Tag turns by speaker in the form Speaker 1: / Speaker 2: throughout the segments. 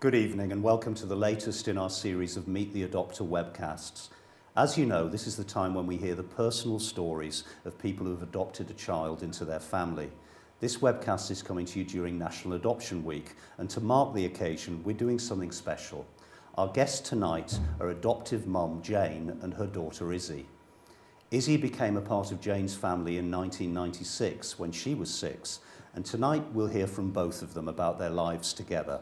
Speaker 1: Good evening and welcome to the latest in our series of Meet the Adopter webcasts. As you know, this is the time when we hear the personal stories of people who have adopted a child into their family. This webcast is coming to you during National Adoption Week, and to mark the occasion, we're doing something special. Our guests tonight are adoptive mum Jane and her daughter Izzy. Izzy became a part of Jane's family in 1996 when she was 6, and tonight we'll hear from both of them about their lives together.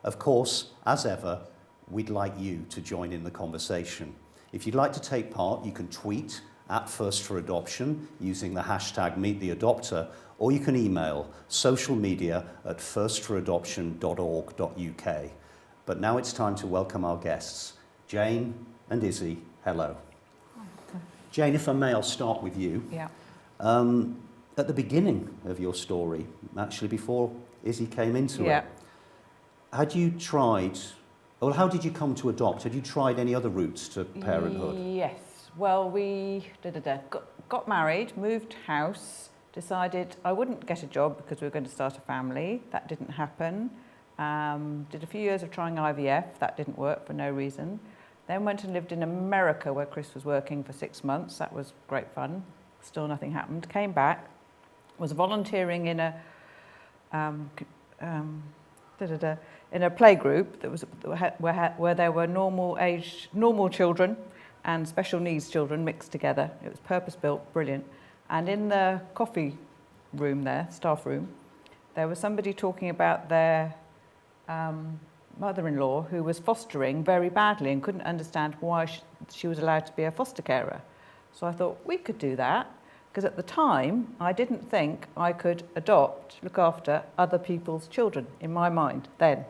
Speaker 1: Of course, as ever, we'd like you to join in the conversation. If you'd like to take part, you can tweet at First for Adoption using the hashtag #MeetTheAdopter, or you can email socialmedia@firstforadoption.org.uk. But now it's time to welcome our guests. Jane and Izzy, hello. Jane, if I may, I'll start with you.
Speaker 2: Yeah.
Speaker 1: At the beginning of your story, actually before Izzy came into it, had you tried, well, how did you come to adopt? Had you tried any other routes to parenthood?
Speaker 2: Yes. Well, we got married, moved house, decided I wouldn't get a job because we were going to start a family. That didn't happen. Did a few years of trying IVF. That didn't work for no reason. Then went and lived in America where Chris was working for 6 months. That was great fun. Still nothing happened. Came back, was volunteering in a in a play group that was where there were normal children and special needs children mixed together. It was purpose built, brilliant. And in the coffee room there, staff room, there was somebody talking about their mother-in-law who was fostering very badly and couldn't understand why she was allowed to be a foster carer. So I thought we could do that, because at the time I didn't think I could look after other people's children in my mind then.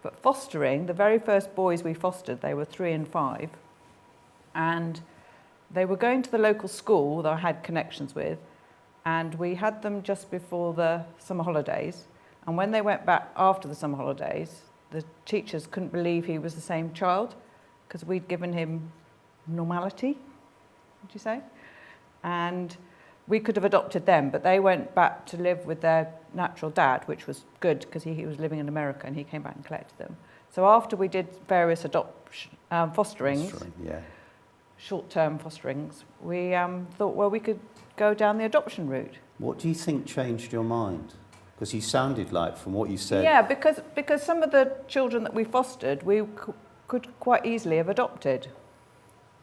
Speaker 2: But fostering, the very first boys we fostered, they were 3 and 5, and they were going to the local school that I had connections with, and we had them just before the summer holidays. And when they went back after the summer holidays, the teachers couldn't believe he was the same child, because we'd given him normality, would you say? And we could have adopted them, but they went back to live with their natural dad, which was good because he was living in America and he came back and collected them. So after we did various fosterings, short-term fosterings, we thought, well, we could go down the adoption route.
Speaker 1: What do you think changed your mind? Because you sounded like, from what you said...
Speaker 2: Yeah, because some of the children that we fostered, we could quite easily have adopted.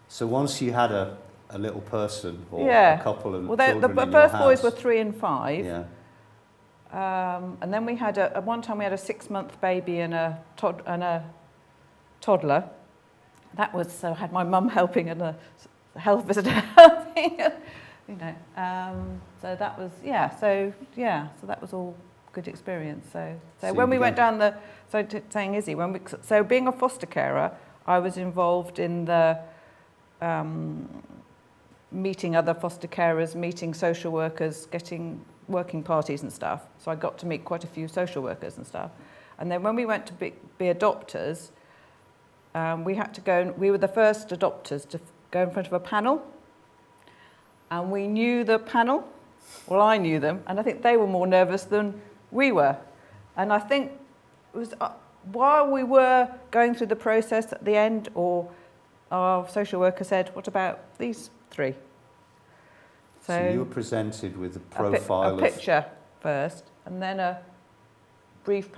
Speaker 1: So once you had a little person or a couple of children in your
Speaker 2: the first
Speaker 1: house,
Speaker 2: boys were 3 and 5.
Speaker 1: Yeah.
Speaker 2: And then we had at one time we had a 6-month baby and a toddler. That was, so I had my mum helping and a health visitor helping, you know. So that was, so that was all good experience. So when we went down saying Izzy, so being a foster carer, I was involved in the meeting other foster carers, meeting social workers, getting working parties and stuff. So I got to meet quite a few social workers and stuff. And then when we went to be adopters, we had to go, we were the first adopters to go in front of a panel. And we knew the panel, well, I knew them, and I think they were more nervous than we were. And I think it was while we were going through the process at the end, or our social worker said, what about these 3?
Speaker 1: So you were presented with a profile
Speaker 2: a picture first, and then a brief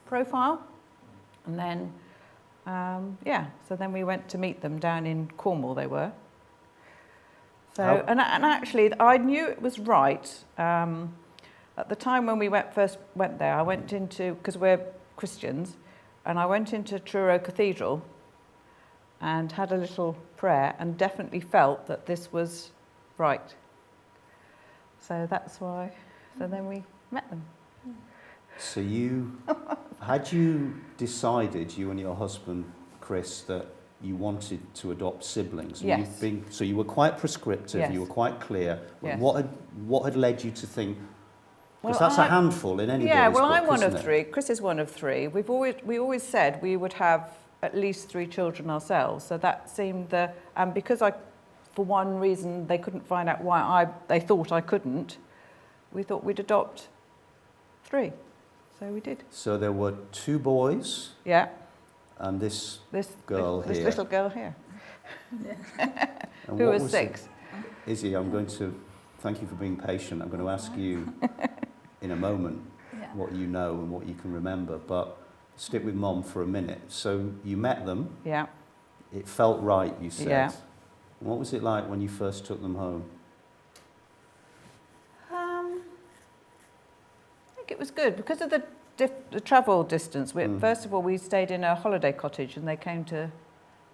Speaker 2: profile, and then so then we went to meet them down in Cornwall. They were. So and actually I knew it was right. At the time when we first went there, I went into, because we're Christians, and I went into Truro Cathedral and had a little prayer and definitely felt that this was right. So that's why, so then we met them.
Speaker 1: So had you decided, you and your husband, Chris, that you wanted to adopt siblings?
Speaker 2: Yes.
Speaker 1: So you were quite prescriptive,
Speaker 2: Yes.
Speaker 1: You were quite clear.
Speaker 2: Yes.
Speaker 1: What had led you to think, because that's a handful in anybody's
Speaker 2: Yeah, well,
Speaker 1: book,
Speaker 2: I'm one of
Speaker 1: isn't it?
Speaker 2: 3. Chris is one of 3. We always said we would have at least 3 children ourselves. So that seemed and because for one reason, they couldn't find out why they thought I couldn't, we thought we'd adopt 3. So we did.
Speaker 1: So there were 2 boys
Speaker 2: Yeah.
Speaker 1: and this
Speaker 2: This
Speaker 1: girl
Speaker 2: this
Speaker 1: here.
Speaker 2: little girl here,
Speaker 1: And
Speaker 2: who
Speaker 1: what
Speaker 2: was 6.
Speaker 1: Izzy, I'm going to thank you for being patient. I'm going to ask you in a moment what you know and what you can remember, but stick with Mom for a minute. So you met them.
Speaker 2: Yeah.
Speaker 1: It felt right, you said.
Speaker 2: Yeah.
Speaker 1: What was it like when you first took them home?
Speaker 2: I think it was good because of the travel distance. First of all, we stayed in a holiday cottage and they came to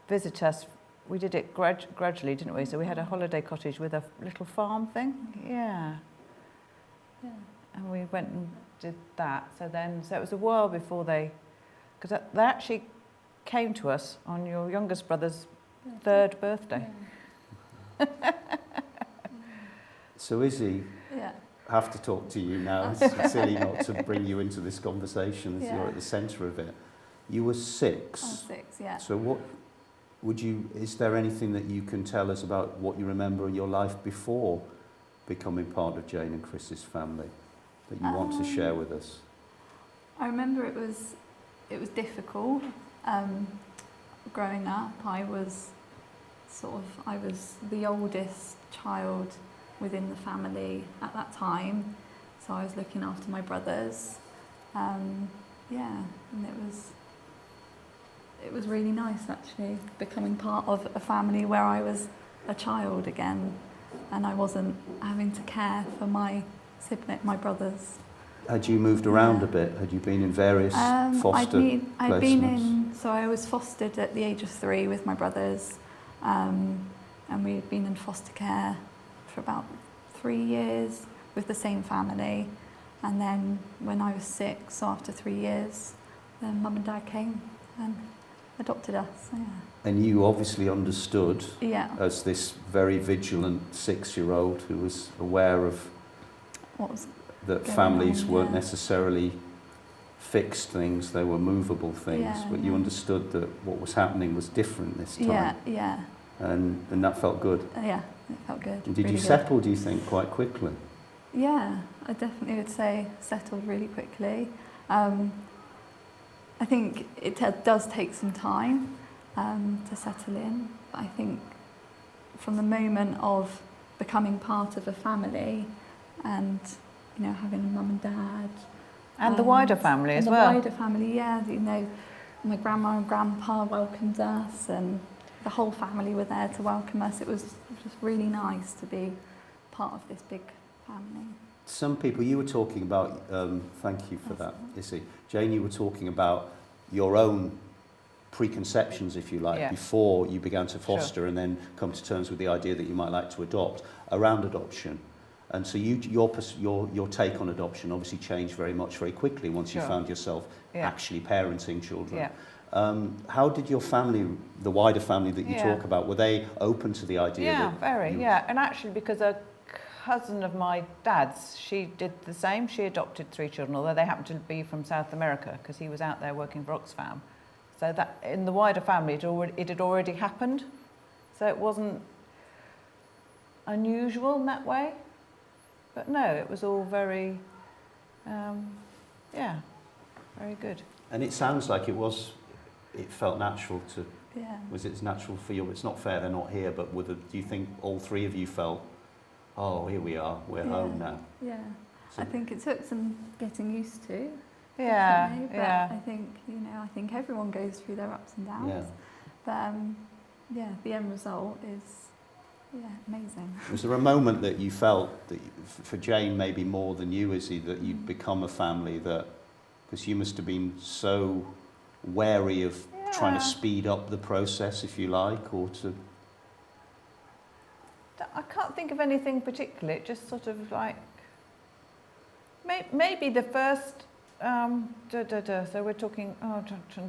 Speaker 2: visit us. We did it gradually, didn't we? So we had a holiday cottage with a little farm thing. Yeah. And we went and did that. So it was a while before because they actually came to us on your youngest brother's 3rd birthday.
Speaker 1: So Izzy, I have to talk to you now. It's silly not to bring you into this conversation as you're at the centre of it. You were 6.
Speaker 3: I was 6, yeah.
Speaker 1: So what is there anything that you can tell us about what you remember in your life before becoming part of Jane and Chris's family that you want to share with us?
Speaker 3: I remember it was difficult. Growing up, I was the oldest child within the family at that time, so I was looking after my brothers. And it was really nice actually becoming part of a family where I was a child again, and I wasn't having to care for my brothers.
Speaker 1: Had you moved around a bit? Had you been in various foster placements?
Speaker 3: So I was fostered at the age of 3 with my brothers, and we had been in foster care for about 3 years with the same family. And then when I was 6, so after 3 years, then Mum and Dad came and adopted us. Yeah.
Speaker 1: And you obviously understood,
Speaker 3: as
Speaker 1: this very vigilant 6-year-old who was aware of
Speaker 3: what was
Speaker 1: that families weren't necessarily fixed things, they were movable things, but you understood that what was happening was different this time. And that felt good.
Speaker 3: Yeah, it felt good.
Speaker 1: And did you settle, do you think, quite quickly?
Speaker 3: Yeah, I definitely would say settled really quickly. I think it does take some time to settle in, but I think from the moment of becoming part of a family and having a mum and dad.
Speaker 2: And the wider family as well.
Speaker 3: And the wider family, my grandma and grandpa welcomed us and the whole family were there to welcome us. It was just really nice to be part of this big family.
Speaker 1: Some people, you were talking about, thank you for that, Izzy. Jane, you were talking about your own preconceptions, if you like, before you began to foster and then come to terms with the idea that you might like to adopt, around adoption. And so your take on adoption obviously changed very quickly once you found yourself actually parenting children. How did your family, the wider family that you talk about, were they open to the idea?
Speaker 2: And actually because a cousin of my dad's, she did the same. She adopted 3 children, although they happened to be from South America because he was out there working for Oxfam. So that in the wider family, it had already happened. So it wasn't unusual in that way. But no, it was all very good.
Speaker 1: And it sounds like it felt natural to,
Speaker 3: was
Speaker 1: it natural for you? It's not fair they're not here, but do you think all 3 of you felt, oh, here we are, we're home now?
Speaker 3: Yeah, so I think it took some getting used to. But I think everyone goes through their ups and downs. But the end result is amazing.
Speaker 1: Was there a moment that you felt that, for Jane maybe more than you, Izzy, that you'd become a family because you must have been so wary of trying to speed up the process, if you like, or to...
Speaker 2: I can't think of anything particular. It just sort of like... Maybe the first... So we're talking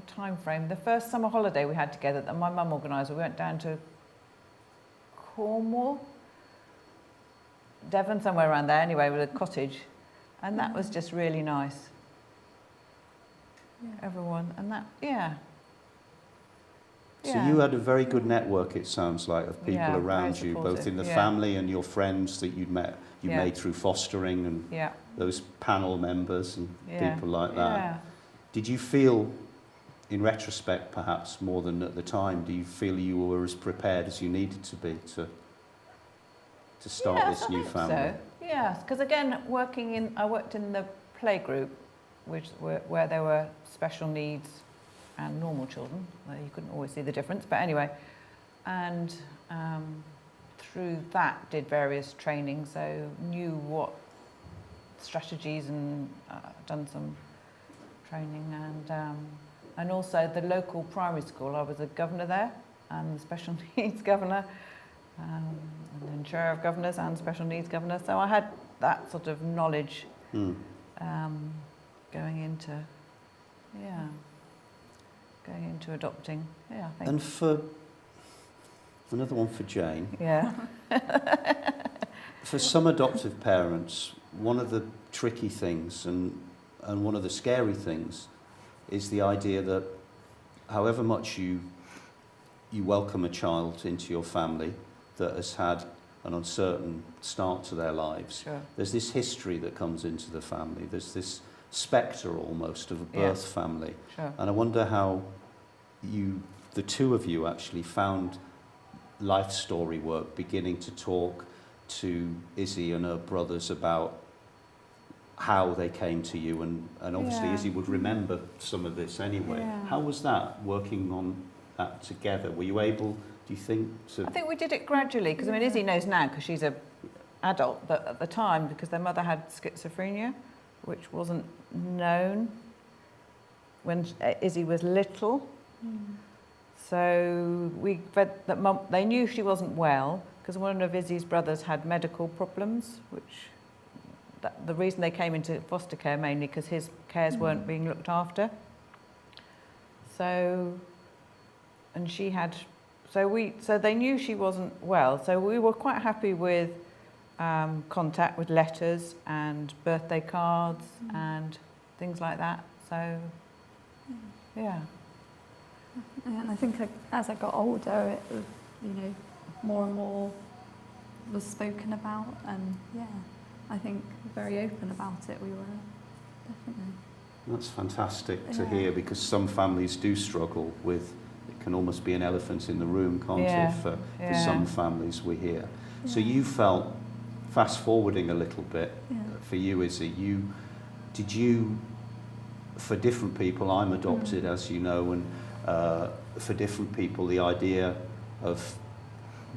Speaker 2: time frame. The first summer holiday we had together that my mum organised, we went down to Cornwall, Devon, somewhere around there anyway, with a cottage, and that was just really nice. Everyone, and that,
Speaker 1: So you had a very good network, it sounds like, of people
Speaker 2: Yeah, very
Speaker 1: around you, both in the
Speaker 2: supportive,
Speaker 1: family and your friends that you'd
Speaker 2: Yeah.
Speaker 1: made through fostering, and
Speaker 2: Yeah.
Speaker 1: those panel members and
Speaker 2: Yeah.
Speaker 1: people like that.
Speaker 2: Yeah.
Speaker 1: Did you feel, in retrospect perhaps more than at the time, do you feel you were as prepared as you needed to be to start
Speaker 2: Yes,
Speaker 1: this
Speaker 2: I
Speaker 1: new
Speaker 2: think
Speaker 1: family?
Speaker 2: So. Yes, because again, I worked in the playgroup, where there were special needs and normal children. Well, you couldn't always see the difference, but anyway, and through that did various training, so knew what strategies, and done some training, and also the local primary school. I was a governor there, and the special needs governor, and then chair of governors and special needs governor. So I had that sort of knowledge going into adopting. Yeah, I think.
Speaker 1: And for another one for Jane.
Speaker 2: Yeah.
Speaker 1: For some adoptive parents, one of the tricky things and one of the scary things is the idea that however much you welcome a child into your family that has had an uncertain start to their lives,
Speaker 2: Sure.
Speaker 1: there's this history that comes into the family. There's this spectre almost of a birth family.
Speaker 2: Sure.
Speaker 1: And I wonder how the two of you actually found life story work beginning to talk to Izzy and her brothers about how they came to you, and obviously
Speaker 2: Yeah.
Speaker 1: Izzy would remember some of this anyway.
Speaker 2: Yeah.
Speaker 1: How was that, working on that together? Were you able, do you think, to...
Speaker 2: I think we did it gradually, because I mean, Izzy knows now because she's an adult, but at the time, because their mother had schizophrenia, which wasn't known when Izzy was little. So we read that Mum, they knew she wasn't well because one of Izzy's brothers had medical problems, which the reason they came into foster care mainly because his cares weren't being looked after. So, and she had, so they knew she wasn't well. So we were quite happy with contact with letters and birthday cards and things like that. So, yeah.
Speaker 3: And I think as I got older, it was, more and more was spoken about, and I think very open about it. We were definitely.
Speaker 1: That's fantastic to
Speaker 3: Yeah.
Speaker 1: hear, because some families do struggle with, it can almost be an elephant in the room, can't
Speaker 2: Yeah.
Speaker 1: it, for
Speaker 2: Yeah.
Speaker 1: some families we hear. So
Speaker 3: Yeah.
Speaker 1: you felt, fast forwarding a little bit,
Speaker 3: Yeah.
Speaker 1: for you, Izzy, did you, for different people, I'm adopted, as you know, and for different people, the idea of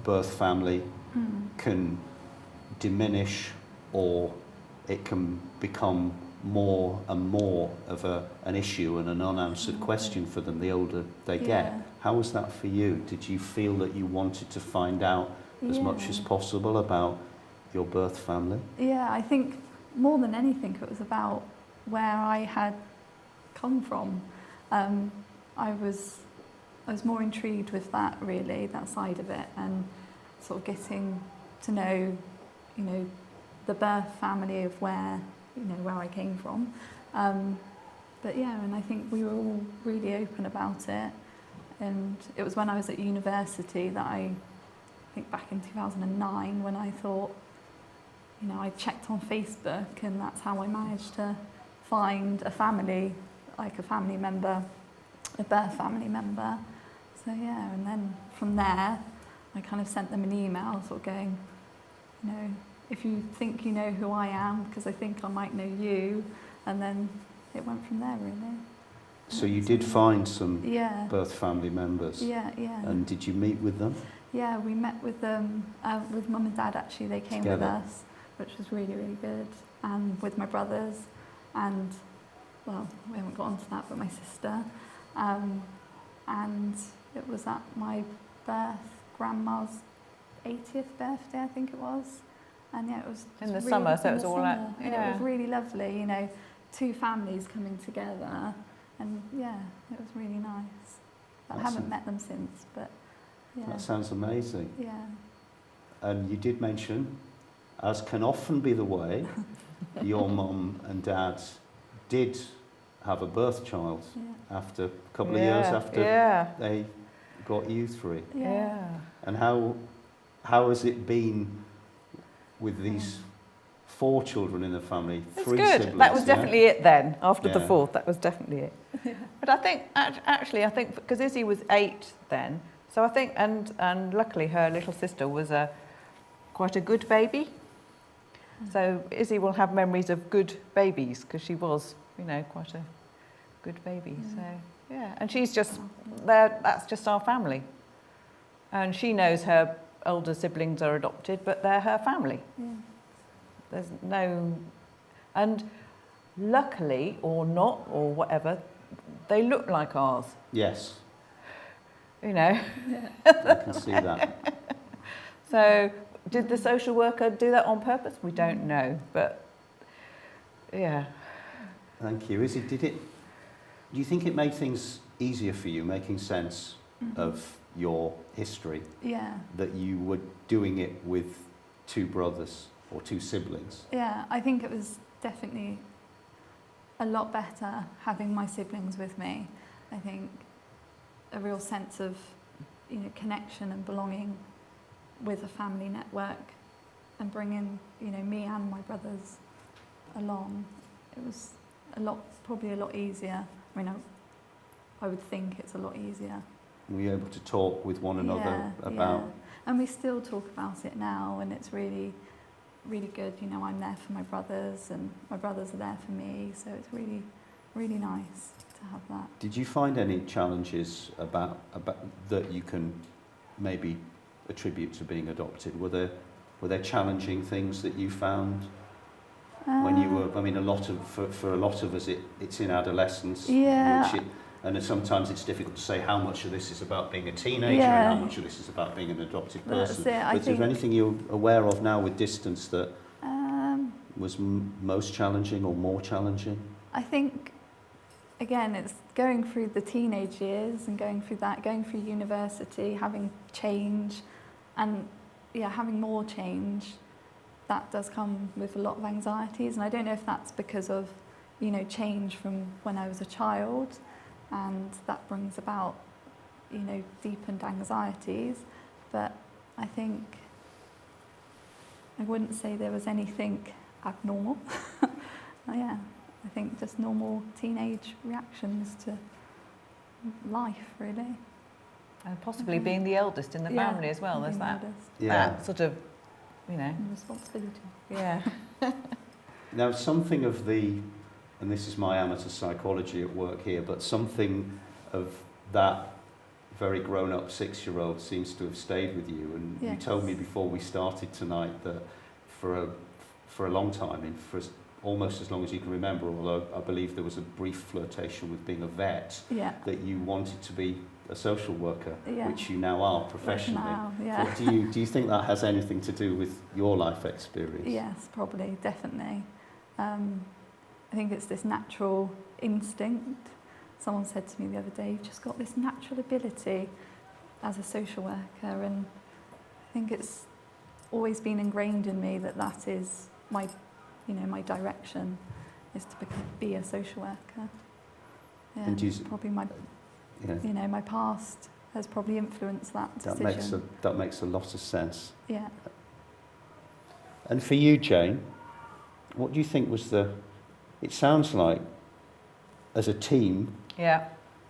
Speaker 1: birth family can diminish, or it can become more and more of an issue and an unanswered question for them the older they get.
Speaker 3: Yeah.
Speaker 1: How was that for you? Did you feel that you wanted to find out as much as possible about your birth family?
Speaker 3: Yeah, I think more than anything it was about where I had come from. I was more intrigued with that, really, that side of it, and sort of getting to know, the birth family of where I came from. But yeah, and I think we were all really open about it. And it was when I was at university that I think back in 2009 when I thought, I checked on Facebook, and that's how I managed to find a family, like a family member, a birth family member. So yeah, and then from there, I kind of sent them an email sort of going, if you think you know who I am, because I think I might know you, and then it went from there, really.
Speaker 1: So you did find some
Speaker 3: Yeah.
Speaker 1: birth family members?
Speaker 3: Yeah.
Speaker 1: And did you meet with them?
Speaker 3: Yeah, we met with them, with Mum and Dad actually, they came
Speaker 1: Together.
Speaker 3: with us, which was really, really good. And with my brothers, and, well, we haven't got onto that, but my sister. And it was at my grandma's 80th birthday, I think it was. And yeah, it was
Speaker 2: In the
Speaker 3: really,
Speaker 2: summer, so
Speaker 3: in
Speaker 2: it was
Speaker 3: the
Speaker 2: all
Speaker 3: summer.
Speaker 2: like-
Speaker 3: And
Speaker 2: yeah.
Speaker 3: it was really lovely, two families coming together. And yeah, it was really nice. I
Speaker 1: That's
Speaker 3: haven't met them since, but yeah.
Speaker 1: That sounds amazing.
Speaker 3: Yeah.
Speaker 1: And you did mention, as can often be the way, your mum and dad did have a birth child
Speaker 3: Yeah.
Speaker 1: after a couple of years after
Speaker 2: Yeah.
Speaker 1: they got you three.
Speaker 2: Yeah.
Speaker 1: And how has it been with these 4 children in the family?
Speaker 2: It's
Speaker 1: 3
Speaker 2: good.
Speaker 1: siblings.
Speaker 2: That was
Speaker 1: yeah?
Speaker 2: definitely it then. After the
Speaker 1: Yeah.
Speaker 2: 4th, that was definitely it. But I think, actually, I think because Izzy was 8 then, so I think, and luckily her little sister was quite a good baby. So Izzy will have memories of good babies because she was, quite a good baby. So yeah, and she's just there. That's just our family, and she knows her older siblings are adopted, but they're her family.
Speaker 3: Yeah.
Speaker 2: There's no, and luckily or not or whatever, they look like ours.
Speaker 1: Yes,
Speaker 2: Yeah.
Speaker 1: I can see that.
Speaker 2: So did the social worker do that on purpose? We don't know, but yeah.
Speaker 1: Thank you. Izzy, do you think it made things easier for you, making sense of your history,
Speaker 3: Yeah.
Speaker 1: that you were doing it with 2 brothers or 2 siblings?
Speaker 3: Yeah, I think it was definitely a lot better having my siblings with me. I think a real sense of, connection and belonging with a family network, and bringing, me and my brothers along. It was probably a lot easier. I mean, I would think it's a lot easier.
Speaker 1: Were you able to talk with one another about?
Speaker 3: Yeah. And we still talk about it now, and it's really, really good. I'm there for my brothers, and my brothers are there for me, so it's really, really nice to have that.
Speaker 1: Did you find any challenges about that you can maybe attribute to being adopted? Were there challenging things that you found when you were? I mean, for a lot of us, it's in adolescence.
Speaker 3: Yeah.
Speaker 1: And sometimes it's difficult to say how much of this is about being a teenager
Speaker 3: Yeah.
Speaker 1: and how much of this is about being an adopted
Speaker 3: That's
Speaker 1: person.
Speaker 3: it, I
Speaker 1: But is there
Speaker 3: think-
Speaker 1: anything you're aware of now with distance that was most challenging or more challenging?
Speaker 3: I think, again, it's going through the teenage years and going through university, having change, and having more change. That does come with a lot of anxieties, and I don't know if that's because of, change from when I was a child, and that brings about, deepened anxieties. But I think I wouldn't say there was anything abnormal. I think just normal teenage reactions to life, really.
Speaker 2: And possibly being the eldest in the family as well. There's
Speaker 3: being
Speaker 2: that,
Speaker 3: eldest.
Speaker 2: that sort of,
Speaker 3: And responsibility.
Speaker 2: yeah.
Speaker 1: Now, something of and this is my amateur psychology at work here, but something of that very grown-up 6-year-old seems to have stayed with you. And you
Speaker 3: Yes.
Speaker 1: told me before we started tonight that for a long time, almost as long as you can remember, although I believe there was a brief flirtation with being a vet,
Speaker 3: Yeah.
Speaker 1: that you wanted to be a social worker,
Speaker 3: Yeah.
Speaker 1: which you now are professionally.
Speaker 3: Now, yeah.
Speaker 1: But do you think that has anything to do with your life experience?
Speaker 3: Yes, probably, definitely. I think it's this natural instinct. Someone said to me the other day, you've just got this natural ability as a social worker, and I think it's always been ingrained in me that is my, my direction, is to be a social worker. Yeah,
Speaker 1: And do you,
Speaker 3: probably my,
Speaker 1: yeah,
Speaker 3: my past has probably influenced that decision.
Speaker 1: that makes a lot of sense.
Speaker 3: Yeah.
Speaker 1: And for you, Jane, what do you think was it sounds like as a team,
Speaker 2: Yeah.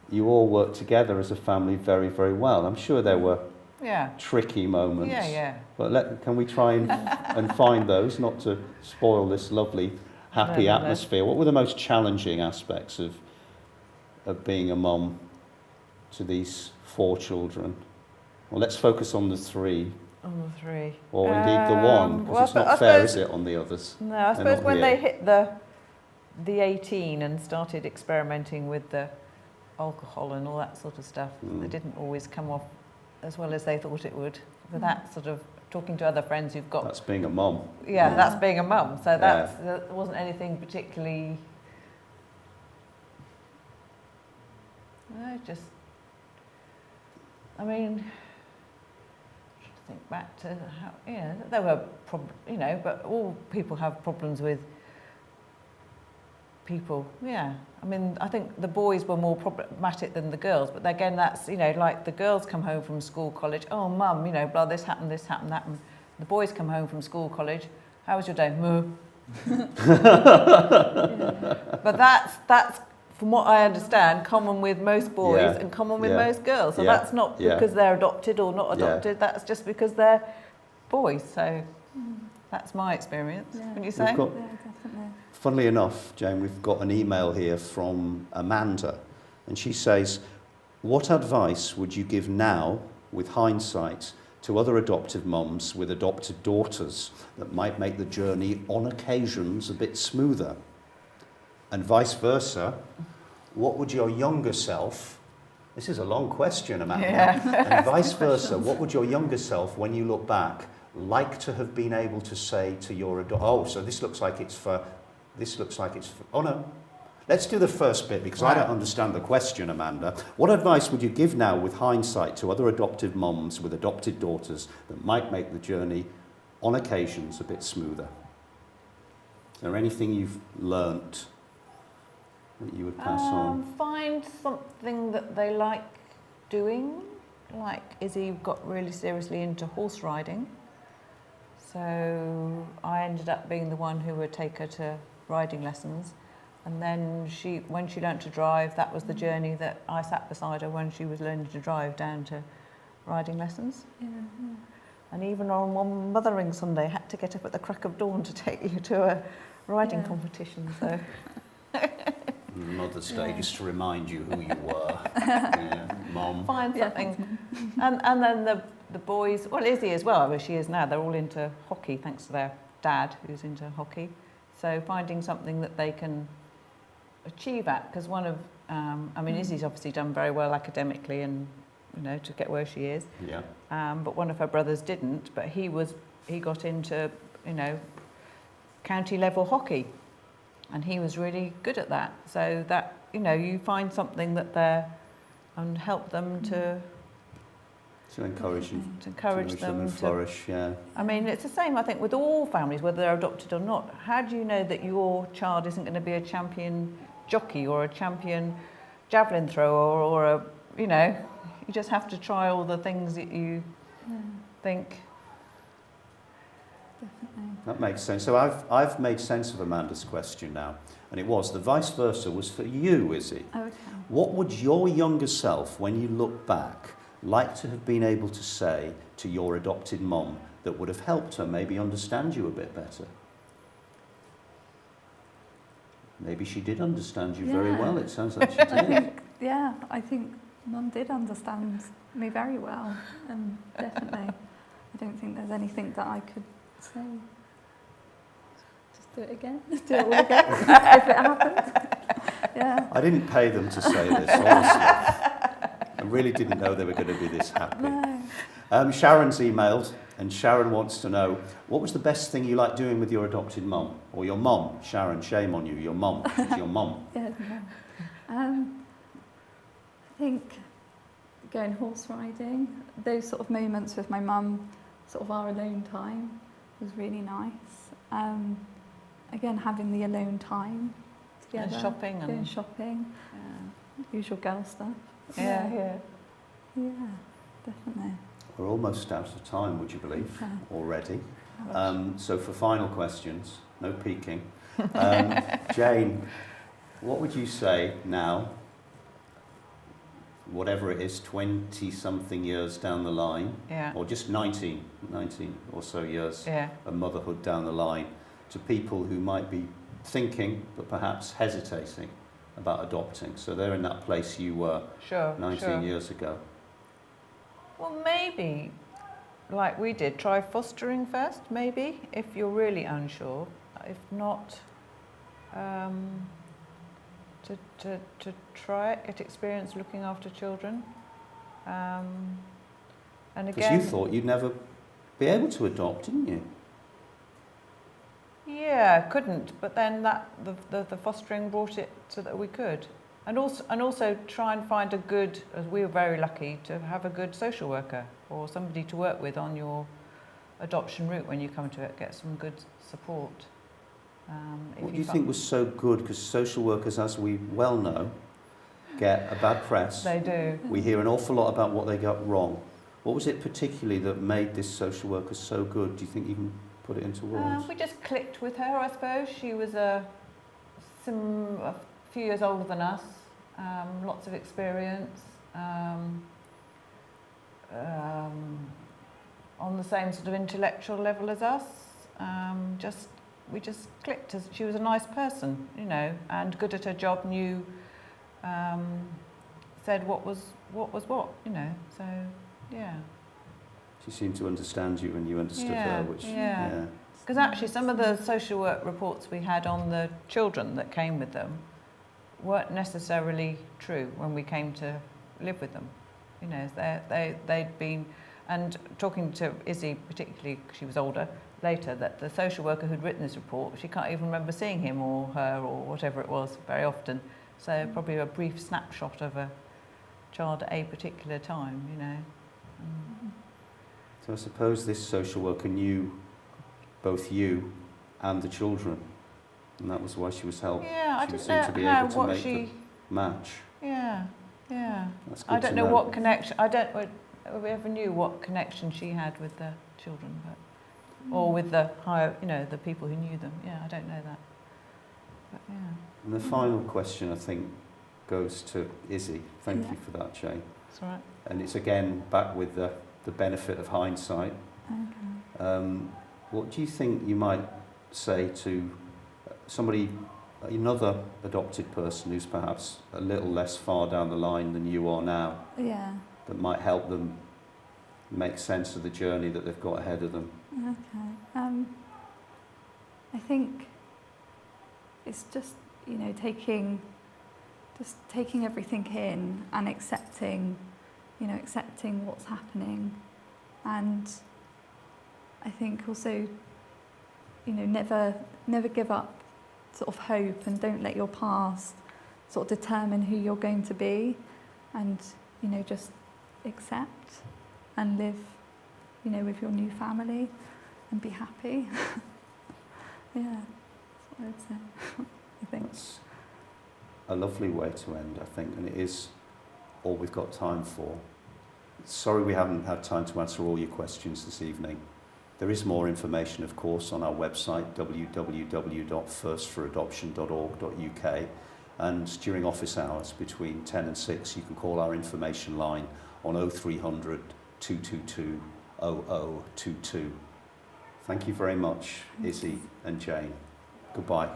Speaker 1: you all worked together as a family very, very well. I'm sure there were
Speaker 2: Yeah.
Speaker 1: tricky moments.
Speaker 2: Yeah.
Speaker 1: But can we try and find those, not to spoil this lovely, happy
Speaker 2: No.
Speaker 1: atmosphere? What were the most challenging aspects of being a mum to these 4 children? Well, let's focus on the 3,
Speaker 2: On the 3.
Speaker 1: or indeed the 1, because
Speaker 2: well,
Speaker 1: it's not
Speaker 2: I
Speaker 1: fair,
Speaker 2: suppose-
Speaker 1: is it, on the others?
Speaker 2: No, I
Speaker 1: They're
Speaker 2: suppose
Speaker 1: not
Speaker 2: when
Speaker 1: here.
Speaker 2: they hit the 18 and started experimenting with the alcohol and all that sort of stuff, they didn't always come off as well as they thought it would. With that sort of talking to other friends who've got...
Speaker 1: That's being a mum.
Speaker 2: Yeah, that's being a mum. So
Speaker 1: Yeah.
Speaker 2: that wasn't anything particularly... No, just... I mean... Trying to think back to how... there were but all people have problems with people, yeah. I mean, I think the boys were more problematic than the girls, but again, that's, you know, like the girls come home from school, college, oh, mum, you know, blah, this happened, that happened. The boys come home from school, college, how was your day? But that's, from what I understand, common with most boys and common with most girls. So that's not because they're adopted or not adopted, that's just because they're boys. So that's my experience. Wouldn't you say?
Speaker 3: Yeah, definitely.
Speaker 1: Funnily enough, Jane, we've got an email here from Amanda, and she says, what advice would you give now, with hindsight, to other adoptive mums with adopted daughters that might make the journey on occasions a bit smoother? And vice versa, what would your younger self, this is a long question, Amanda, and vice versa, what would your younger self, when you look back, like to have been able to say to your so this looks like it's for, oh no, let's do the first bit because I don't understand the question, Amanda. What advice would you give now with hindsight to other adoptive mums with adopted daughters that might make the journey on occasions a bit smoother? Is there anything you've learnt that you would pass on?
Speaker 2: Find something that they like doing. Like Izzy got really seriously into horse riding. So I ended up being the one who would take her to riding lessons. And then when she learnt to drive, that was the journey that I sat beside her when she was learning to drive down to riding lessons.
Speaker 3: Yeah.
Speaker 2: And even on one Mothering Sunday, I had to get up at the crack of dawn to take you to a riding competition. So
Speaker 1: Mother's Day, just to remind you who you were, Mom.
Speaker 2: Find something. And then the boys, well, Izzy as well, where she is now, they're all into hockey, thanks to their dad, who's into hockey. So finding something that they can achieve at, because one of, Izzy's obviously done very well academically and, you know, to get where she is.
Speaker 1: Yeah.
Speaker 2: But one of her brothers didn't, but he got into, you know, county level hockey. And he was really good at that. So that, you know, you find something that they're, and help them to
Speaker 1: encourage them.
Speaker 2: To encourage them
Speaker 1: to flourish,
Speaker 2: I mean, it's the same, I think, with all families, whether they're adopted or not. How do you know that your child isn't going to be a champion jockey or a champion javelin thrower or a, you know, you just have to try all the things that you think.
Speaker 3: Definitely.
Speaker 1: That makes sense. So I've made sense of Amanda's question now, and it was, the vice versa was for you, Izzy.
Speaker 3: Oh, okay.
Speaker 1: What would your younger self, when you look back, like to have been able to say to your adopted mum that would have helped her maybe understand you a bit better? Maybe she did understand you very well, it sounds like she did.
Speaker 3: I think Mum did understand me very well, and definitely. I don't think there's anything that I could say. Just do it again. Do it all again, if it happened. Yeah.
Speaker 1: I didn't pay them to say this, honestly. I really didn't know they were going to be this happy.
Speaker 3: No.
Speaker 1: Sharon's emailed, and Sharon wants to know, what was the best thing you liked doing with your adopted mum? Or your mum? Sharon, shame on you, your mum. It's your mum.
Speaker 3: Yeah, no. I think going horse riding, those sort of moments with my mum, sort of our alone time, was really nice. Again, having the alone time together.
Speaker 2: And shopping.
Speaker 3: Going shopping. Usual girl stuff.
Speaker 2: Yeah.
Speaker 3: Yeah, definitely.
Speaker 1: We're almost out of time, would you believe, already. So for final questions, no peeking. Jane, what would you say now, whatever it is, 20-something years down the line, or just 19 or so years of motherhood down the line, to people who might be thinking but perhaps hesitating about adopting? So they're in that place you were 19 years ago.
Speaker 2: Well, maybe, like we did, try fostering first, maybe, if you're really unsure. If not, to try it, get experience looking after children. And again,
Speaker 1: because you thought you'd never be able to adopt, didn't you?
Speaker 2: Yeah, couldn't. But then the fostering brought it so that we could. And also try and find a good, as we were very lucky to have a good social worker or somebody to work with on your adoption route when you come to it, get some good support.
Speaker 1: What do you think was so good? Because social workers, as we well know, get a bad press.
Speaker 2: They do.
Speaker 1: We hear an awful lot about what they got wrong. What was it particularly that made this social worker so good? Do you think you can put it into words?
Speaker 2: We just clicked with her, I suppose. She was a few years older than us, lots of experience, on the same sort of intellectual level as us. We just clicked. As she was a nice person, you know, and good at her job. Knew, said what was what, you know. So yeah.
Speaker 1: She seemed to understand you and you understood her, which
Speaker 2: yeah. Because actually, some of the social work reports we had on the children that came with them weren't necessarily true when we came to live with them. You know, they'd been, and talking to Izzy particularly, because she was older, later, that the social worker who'd written this report, she can't even remember seeing him or her or whatever it was very often. So probably a brief snapshot of a child at a particular time, you know.
Speaker 1: So I suppose this social worker knew both you and the children, and that was why she was helped.
Speaker 2: Yeah, I
Speaker 1: she
Speaker 2: didn't
Speaker 1: seemed
Speaker 2: know
Speaker 1: to be
Speaker 2: how
Speaker 1: able to
Speaker 2: what
Speaker 1: make
Speaker 2: she.
Speaker 1: the match.
Speaker 2: Yeah.
Speaker 1: That's good
Speaker 2: I don't
Speaker 1: to
Speaker 2: know what connection. We ever knew what connection she had with the children, or with the higher, you know, the people who knew them. Yeah, I don't know that. But yeah.
Speaker 1: And the final question, I think, goes to Izzy. Thank you for that, Jane.
Speaker 2: That's all right.
Speaker 1: And it's again back with the benefit of hindsight.
Speaker 3: Okay.
Speaker 1: What do you think you might say to somebody, another adopted person who's perhaps a little less far down the line than you are now,
Speaker 3: Yeah.
Speaker 1: that might help them make sense of the journey that they've got ahead of them?
Speaker 3: Okay. I think it's just, you know, taking everything in and accepting what's happening, and I think also, you know, never give up sort of hope, and don't let your past sort of determine who you're going to be, and, you know, just accept and live, you know, with your new family and be happy. Yeah, that's what I'd say. I think.
Speaker 1: That's a lovely way to end, I think, and it is all we've got time for. Sorry we haven't had time to answer all your questions this evening. There is more information, of course, on our website, www.firstforadoption.org.uk, and during office hours between 10 and 6 you can call our information line on 0300 222 0022. Thank you very much, Izzy and Jane. Goodbye.